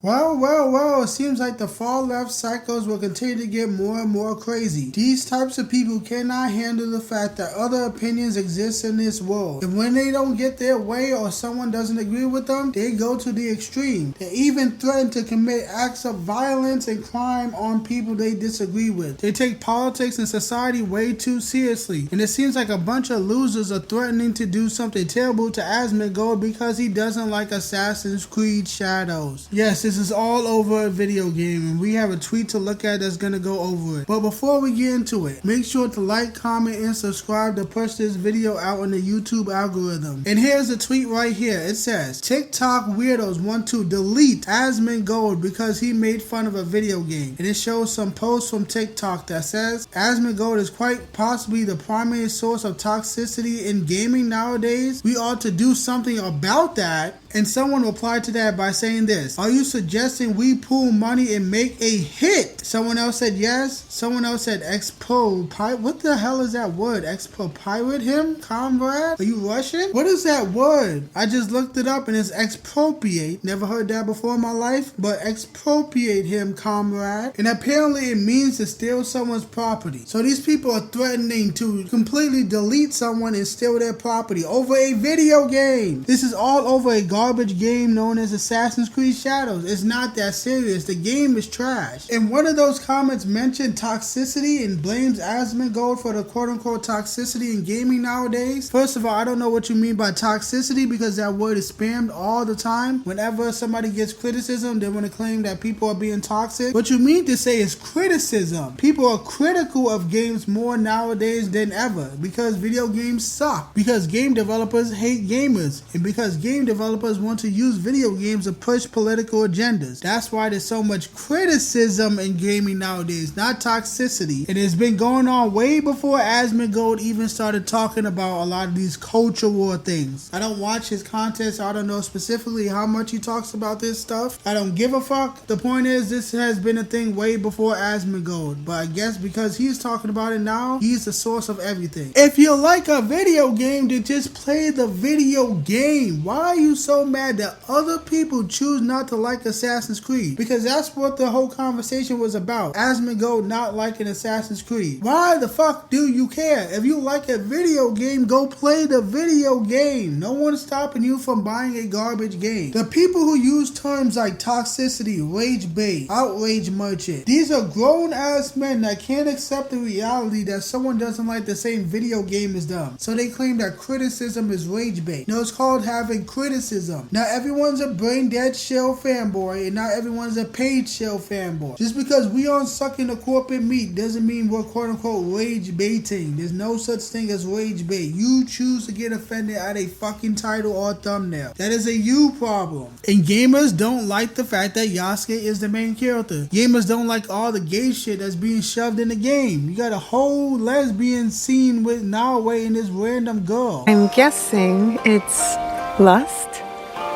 Well, it seems like the far left cycles will continue to get more and more crazy. These types of people cannot handle the fact that other opinions exist in this world. And when they don't get their way or someone doesn't agree with them, they go to the extreme. They even threaten to commit acts of violence and crime on people they disagree with. They take politics and society way too seriously. And it seems like a bunch of losers are threatening to do something terrible to Asmongold because he doesn't like Assassin's Creed Shadows. Yes, this is all over a video game, and we have a tweet to look at that's gonna go over it. But before we get into it, make sure to like, comment, and subscribe to push this video out in the YouTube algorithm. And here's the tweet right here. It says, TikTok weirdos want to delete Asmongold because he made fun of a video game. And it shows some posts from TikTok that says, Asmongold is quite possibly the primary source of toxicity in gaming nowadays. We ought to do something about that. And someone replied to that by saying this, are you suggesting we pool money and make a hit? Someone else said yes. Someone else said what the hell is that word? Expropriate him, comrade? Are you Russian? What is that word? I just looked it up and it's expropriate. Never heard that before in my life, but expropriate him, comrade. And apparently it means to steal someone's property. So these people are threatening to completely delete someone and steal their property over a video game. This is all over a garbage game known as Assassin's Creed Shadows. It's not that serious. The game is trash. And one of those comments mentioned toxicity and blames Asmongold for the quote-unquote toxicity in gaming nowadays. First of all, I don't know what you mean by toxicity because that word is spammed all the time. Whenever somebody gets criticism, they want to claim that people are being toxic. What you mean to say is criticism. People are critical of games more nowadays than ever because video games suck. Because game developers hate gamers. And because game developers want to use video games to push political agendas. That's why there's so much criticism in gaming nowadays, not toxicity. And it's been going on way before Asmongold even started talking about a lot of these culture war things. I don't watch his content, so I don't know specifically how much he talks about this stuff. I don't give a fuck. The point is, this has been a thing way before Asmongold, but I guess because he's talking about it now, he's the source of everything. If you like a video game, then just play the video game. Why are you so mad that other people choose not to like Assassin's Creed? Because that's what the whole conversation was about. Asmongold not liking Assassin's Creed. Why the fuck do you care? If you like a video game, go play the video game. No one's stopping you from buying a garbage game. The people who use terms like toxicity, rage bait, outrage merchant, these are grown ass men that can't accept the reality that someone doesn't like the same video game as them. So they claim that criticism is rage bait. No, it's called having criticism. Not everyone's a brain dead shell fanboy, and not everyone's a paid shell fanboy. Just because we aren't sucking the corporate meat doesn't mean we're quote unquote rage baiting. There's no such thing as rage bait. You choose to get offended at a fucking title or thumbnail. That is a you problem. And gamers don't like the fact that Yasuke is the main character. Gamers don't like all the gay shit that's being shoved in the game. You got a whole lesbian scene with Naoe and this random girl. I'm guessing it's lust?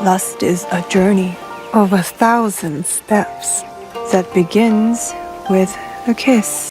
Lust is a journey of 1,000 steps that begins with a kiss.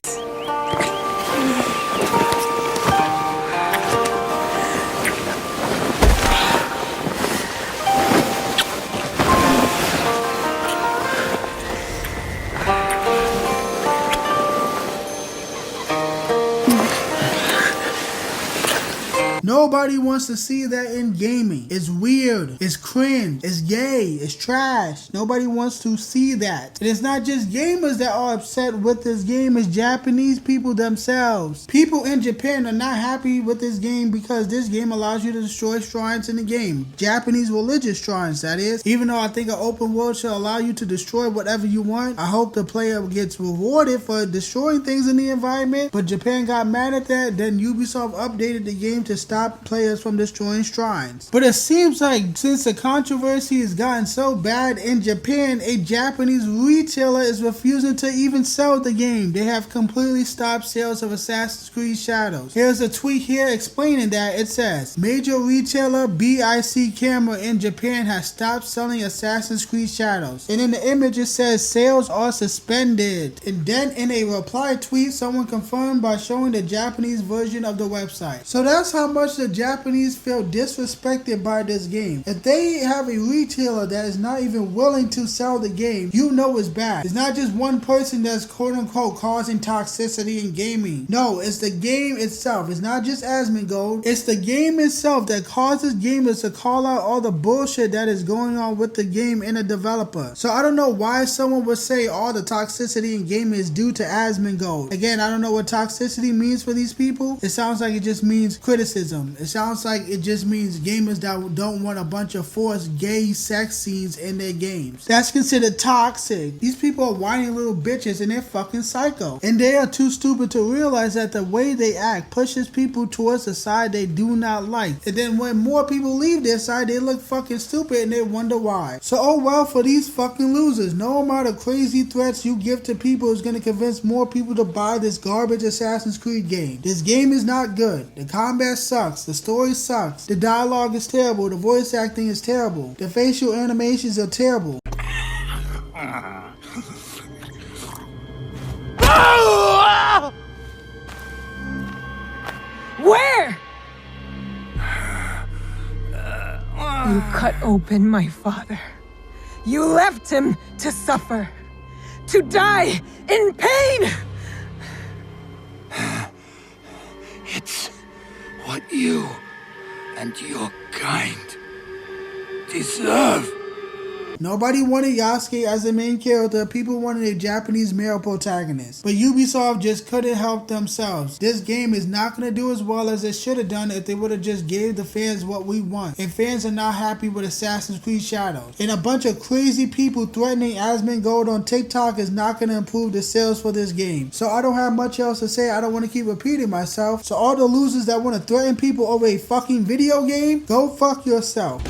Nobody wants to see that in gaming. It's weird. It's cringe. It's gay. It's trash. Nobody wants to see that. And it's not just gamers that are upset with this game. It's Japanese people themselves. People in Japan are not happy with this game because this game allows you to destroy shrines in the game. Japanese religious shrines, that is. Even though I think an open world should allow you to destroy whatever you want, I hope the player gets rewarded for destroying things in the environment. But Japan got mad at that. Then Ubisoft updated the game to stop players from destroying shrines. But it seems like since the controversy has gotten so bad in Japan, a Japanese retailer is refusing to even sell the game. They have completely stopped sales of Assassin's Creed Shadows. Here's a tweet here explaining that. It says, major retailer BIC Camera in Japan has stopped selling Assassin's Creed Shadows. And in the image it says sales are suspended. And then in a reply tweet, someone confirmed by showing the Japanese version of the website. So that's how much of Japanese feel disrespected by this game. If they have a retailer that is not even willing to sell the game, you know it's bad. It's not just one person that's quote unquote causing toxicity in gaming. No, it's the game itself. It's not just Asmongold. It's the game itself that causes gamers to call out all the bullshit that is going on with the game and the developer. So I don't know why someone would say all the toxicity in gaming is due to Asmongold. Again, I don't know what toxicity means for these people. It sounds like it just means criticism. It sounds like it just means gamers that don't want a bunch of forced gay sex scenes in their games. That's considered toxic. These people are whiny little bitches and they're fucking psycho. And they are too stupid to realize that the way they act pushes people towards the side they do not like. And then when more people leave their side, they look fucking stupid and they wonder why. So oh well for these fucking losers. No amount of crazy threats you give to people is going to convince more people to buy this garbage Assassin's Creed game. This game is not good. The combat sucks. The story sucks. The dialogue is terrible. The voice acting is terrible. The facial animations are terrible. Where? You cut open my father. You left him to suffer, to die in pain. It's what you and your kind deserve. Nobody wanted Yasuke as the main character. People wanted a Japanese male protagonist. But Ubisoft just couldn't help themselves. This game is not going to do as well as it should have done if they would have just gave the fans what we want. And fans are not happy with Assassin's Creed Shadows. And a bunch of crazy people threatening Asmongold on TikTok is not going to improve the sales for this game. So I don't have much else to say. I don't want to keep repeating myself. So all the losers that want to threaten people over a fucking video game, go fuck yourself.